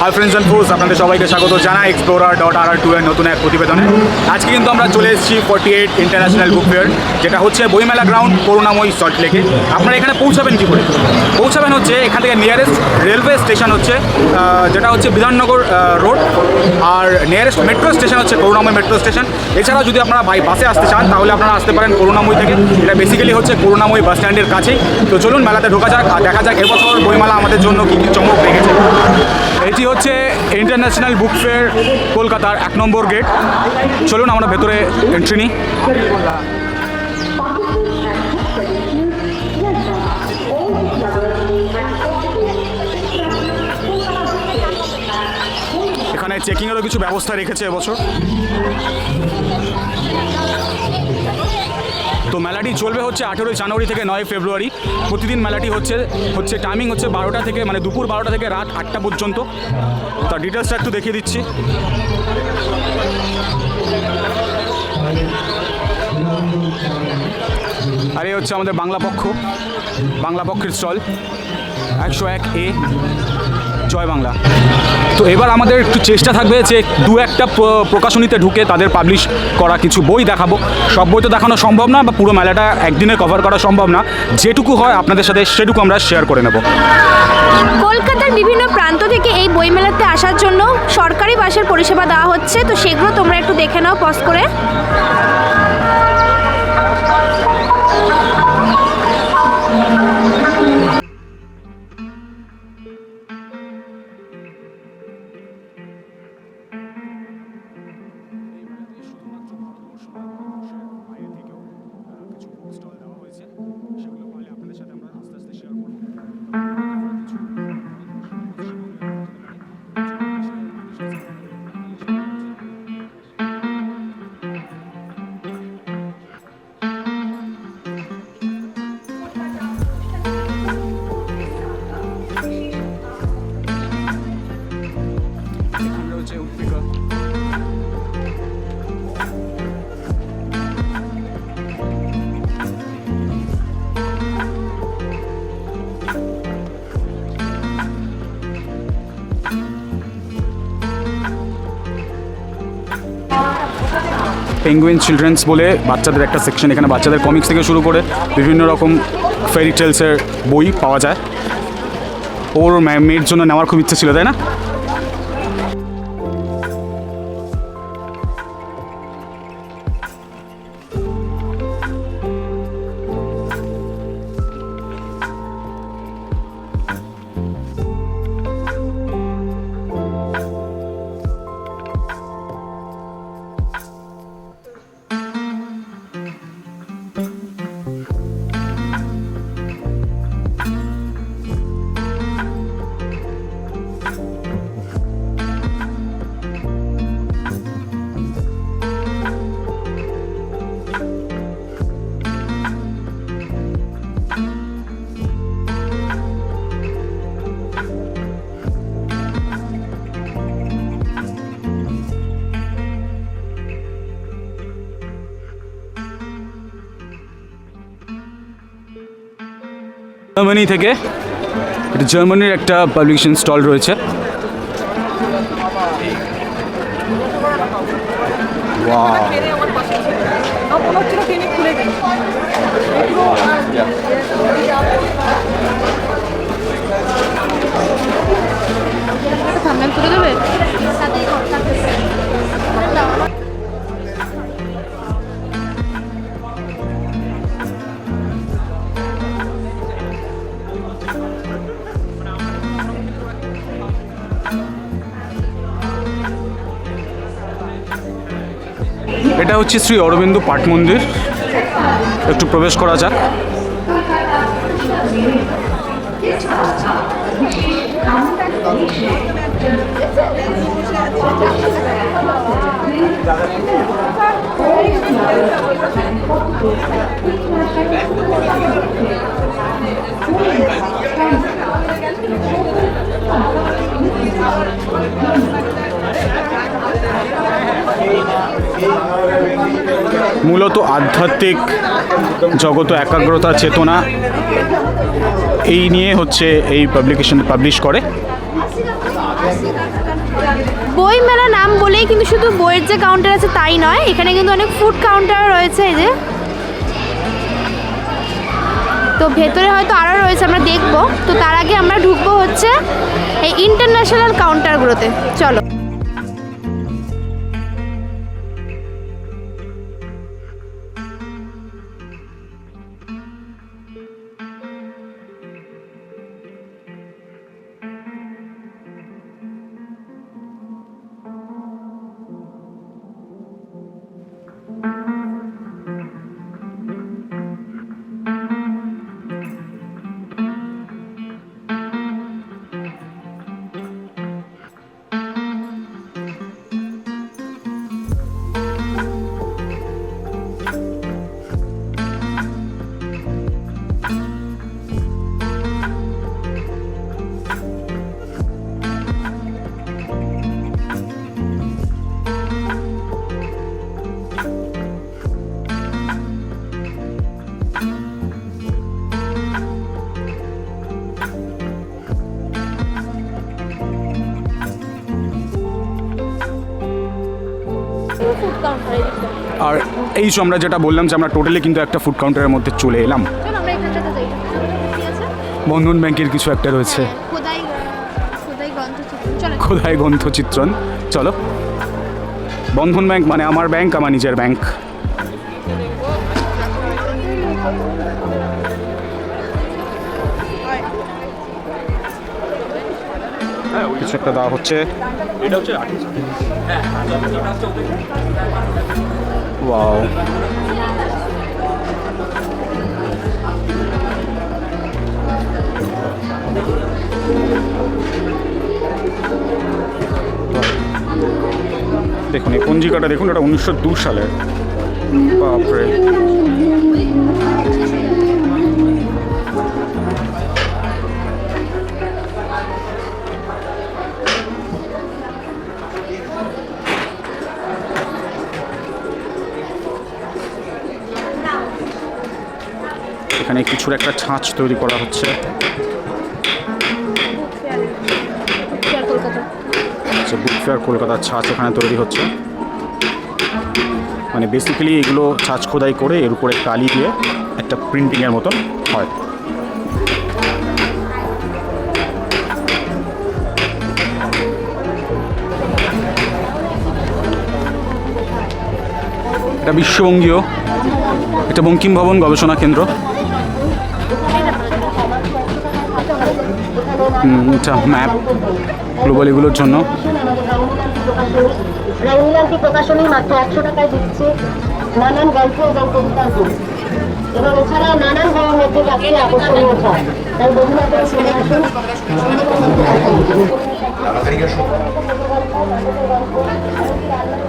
Hi friends and force, আপনাদের সবাইকে স্বাগত জানাই explorer.rr2 এর নতুন এক প্রতিবেদনে। আজকে কিন্তু আমরা চলে এসেছি 48 ইন্টারন্যাশনাল বুক ফেয়ার, যেটা হচ্ছে বইমেলা গ্রাউন্ড করুণাময়ী সল্টলেকে। আপনারা এখানে পৌঁছাবেন কী করে? পৌঁছাবেন হচ্ছে এখান থেকে নিয়ারেস্ট রেলওয়ে স্টেশন হচ্ছে যেটা হচ্ছে বিধাননগর রোড, আর নিয়ারেস্ট মেট্রো স্টেশন হচ্ছে করুণাময়ী মেট্রো স্টেশন। এছাড়াও যদি আপনারা বাই বাসে আসতে চান তাহলে আপনারা আসতে পারেন করুণাময়ী থেকে। এটা বেসিক্যালি হচ্ছে করুণাময়ী বাস স্ট্যান্ডের কাছেই। তো চলুন মেলাতে ঢোকা যাক আর দেখা যাক এবছর বইমেলা আমাদের জন্য কী কী চমক রেখেছে। এটি হচ্ছে ইন্টারন্যাশনাল বুক ফেয়ার কলকাতার 1 নম্বর গেট। চলুন আমরা ভেতরে এন্ট্রি নিই। এখানে চেকিংয়েরও কিছু ব্যবস্থা রেখেছে এবছর। তো মেলাটি চলবে হচ্ছে 18 জানুয়ারি থেকে 9 ফেব্রুয়ারি। প্রতিদিন মেলাটি হচ্ছে টাইমিং হচ্ছে 12টা থেকে, মানে দুপুর 12টা থেকে রাত 8টা পর্যন্ত। তার ডিটেলসটা একটু দেখিয়ে দিচ্ছি। আর এই হচ্ছে আমাদের বাংলা পক্ষের স্টল 101A, জয় বাংলা। তো এবার আমাদের একটু চেষ্টা থাকবে যে দু একটা প্রকাশনীতে ঢুকে তাদের পাবলিশ করা কিছু বই দেখাবো। সব বই তো দেখানো সম্ভব না, বা পুরো মেলাটা একদিনে কভার করা সম্ভব না। যেটুকু হয় আপনাদের সাথে সেটুকু আমরা শেয়ার করে নেব। কলকাতার বিভিন্ন প্রান্ত থেকে এই বইমেলাতে আসার জন্য সরকারি বাসের পরিষেবা দেওয়া হচ্ছে, তো সেগুলো তোমরা একটু দেখে নাও পজ করে। পেঙ্গুইন চিলড্রেন্স বলে বাচ্চাদের একটা সেকশন, এখানে বাচ্চাদের কমিক্স থেকে শুরু করে বিভিন্ন রকম ফেরি টেলসের বই পাওয়া যায়। ওর মেয়ের জন্য নেওয়ার খুব ইচ্ছে ছিল, তাই না? জার্মানি থেকে, এটা জার্মানির একটা পাবলিকেশন স্টল রয়েছে। এটা হচ্ছে শ্রী অরবিন্দ পাঠ মন্দির। একটু প্রবেশ করা যাক। মূলত আধ্যাত্মিক জগত একাগ্রতা চেতনা এই নিয়ে হচ্ছে এই পাবলিকেশন পাবলিশ করে। বই মেলা নাম বলেই কিন্তু শুধু বইয়ের যে কাউন্টার আছে তাই নয়, এখানে কিন্তু অনেক ফুড কাউন্টার রয়েছে। এই যে, তো ভেতরে হয়তো আরও রয়েছে, আমরা দেখব। তো তার আগে আমরা ঢুকবো হচ্ছে এই ইন্টারন্যাশনাল কাউন্টারগুলোতে। চলো। আর এই যে আমরা যেটা বললাম যে আমরা টোটালি কিন্তু একটা ফুড কাউন্টারের মধ্যে চলে এলাম। বন্ধন ব্যাংকের কিছু একটা রয়েছে, খোদাই গ্রন্থচিত্রণ। চলো, বন্ধন ব্যাংক মানে আমার ব্যাংক, আমার নিজের ব্যাংক। কিছু একটা দেওয়া হচ্ছে। ওয়াও, দেখুন এই পঞ্জিকাটা দেখুন, এটা 1902 সালের। বাপরে, এখানে কিছুর একটা ছাঁচ তৈরি করা হচ্ছে। বুক ফেয়ার কলকাতার ছাঁচ এখানে তৈরি হচ্ছে। মানে বেসিক্যালি এগুলো ছাঁচ খোদাই করে এর উপরে কালি দিয়ে একটা প্রিন্টিংয়ের মতন হয়। এটা বিশ্ববঙ্গীয়, এটা বঙ্কিম ভবন গবেষণা কেন্দ্র। এটা ম্যাপ গ্লোবাল এগুলোর জন্য। রানীলালটি প্রকাশনীর মাত্র 100 টাকায় দিচ্ছে নানান গল্প এবং কবিতার বই, এবং এছাড়াও নানান বইয়ের মধ্যে থাকছে আকর্ষণীয় ছাপ। তাই বন্ধুরা চলে আসুন।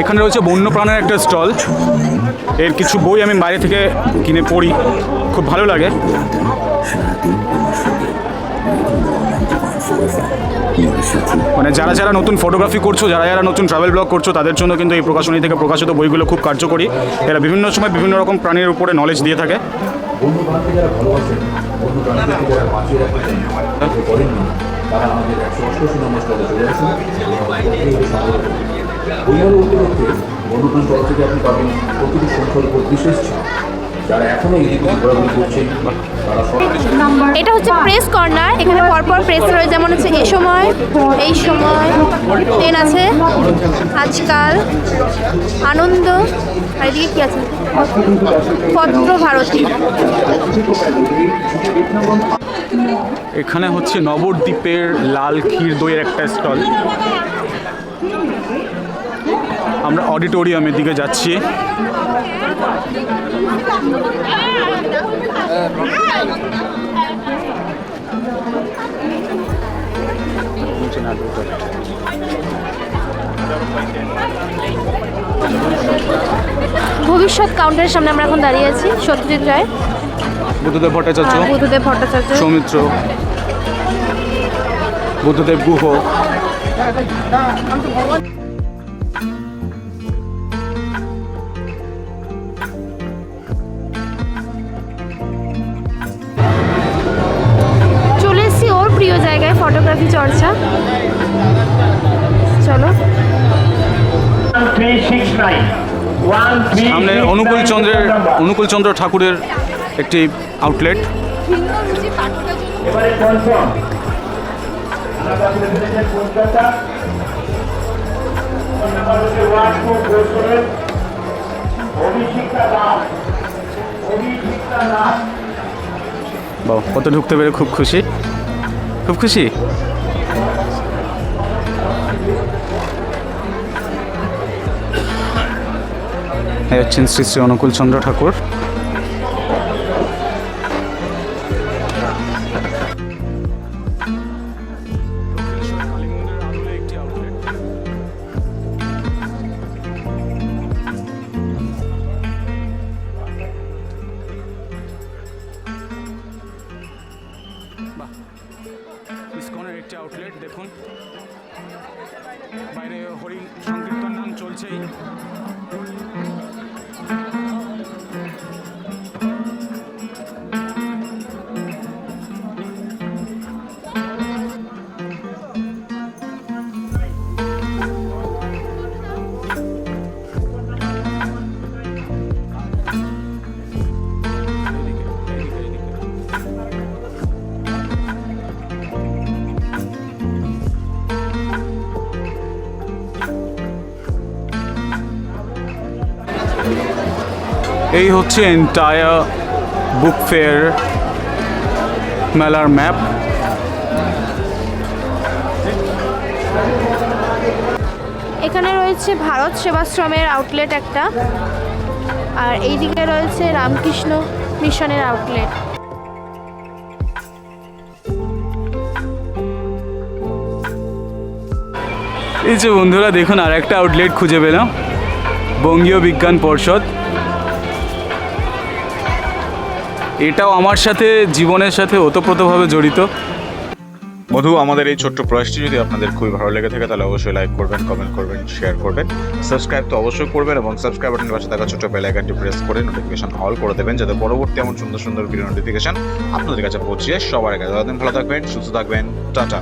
এখানে রয়েছে বন্যপ্রাণের একটা স্টল। এর কিছু বই আমি বাইরে থেকে কিনে পড়ি, খুব ভালো লাগে। মানে যারা যারা নতুন ফটোগ্রাফি করছো, যারা যারা নতুন ট্রাভেল ব্লগ করছো, তাদের জন্য কিন্তু এই প্রকাশনী থেকে প্রকাশিত বইগুলো খুব কার্যকরী। এরা বিভিন্ন সময় বিভিন্ন রকম প্রাণীর উপরে নলেজ দিয়ে থাকে। তারা আমাদের 188 নম্বর স্টলে চলে আসুন। বইমেলা উপলক্ষে বন্যপ্রাণ স্টল থেকে আপনি পাবেন প্রতিটি সংখ্যার উপর বিশেষ ছাড়। যারা এখনো এই দিকে ঘোরাঘুরি করছেন তারা এটা হচ্ছে প্রেস কর্নার। এখানে পরপর প্রেস রয়েছে, যেমন হচ্ছে এই সময়, এই সময়, ট্রেন আছে, আজকাল, আনন্দ, আর এদিকে কি আছে, পত্র ভারতী। এখানে হচ্ছে নবদ্বীপের লাল ক্ষীর দইয়ের একটা স্টল। আমরা অডিটোরিয়ামের দিকে যাচ্ছি। ভবিষ্যৎ কাউন্টারের সামনে আমরা এখন দাঁড়িয়ে আছি। সত্যজিৎ রায়, বুদ্ধদেব ভট্টাচার্য, বুদ্ধদেব ভট্টাচার্য, সৌমিত্র, বুদ্ধদেব গুহ। চলে এসেছি ওর প্রিয় জায়গায়, ফটোগ্রাফি চর্চা। চলো। 1369 সামনে অনুকূল চন্দ্র ঠাকুরের একটি আউটলেট। এবারে কনফার্ম কলকাতা নাম্বার হচ্ছে 1247 অভিষিক্তা দাস। বাহ, কত ঢুকতে পেরে খুব খুশি, খুব খুশি। এই হচ্ছেন শ্রী শ্রী অনুকূল চন্দ্র ঠাকুর। ইসকনের একটি আউটলেট দেখুন, বাইরে হরি সংকীর্তন নাম চলছেই। এই হচ্ছে এন্টায়ার বুক ফেয়ার মেলার ম্যাপ। এখানে রয়েছে ভারত সেবাশ্রমের আউটলেট একটা, আর এইদিকে রয়েছে রামকৃষ্ণ মিশনের আউটলেট। এই যে বন্ধুরা দেখুন, আর একটা আউটলেট খুঁজে পেলাম, বঙ্গীয় বিজ্ঞান পর্ষদ। এটাও আমার সাথে, জীবনের সাথে ওতপ্রোতভাবে জড়িত। বন্ধু, আমাদের এই ছোট্ট প্রয়াসটি যদি আপনাদের খুবই ভালো লেগে থাকে তাহলে অবশ্যই লাইক করবেন, কমেন্ট করবেন, শেয়ার করবেন, সাবস্ক্রাইব তো অবশ্যই করবেন এবং সাবস্ক্রাইব বাটনের পাশে থাকা ছোট্ট বেল আইকনটি প্রেস করে নোটিফিকেশন অল করে দেবেন, যাতে পরবর্তী এমন সুন্দর সুন্দর ভিডিও নোটিফিকেশন আপনাদের কাছে পৌঁছে যায় সবার আগে। ততদিন ভালো থাকবেন, সুস্থ থাকবেন, টাটা।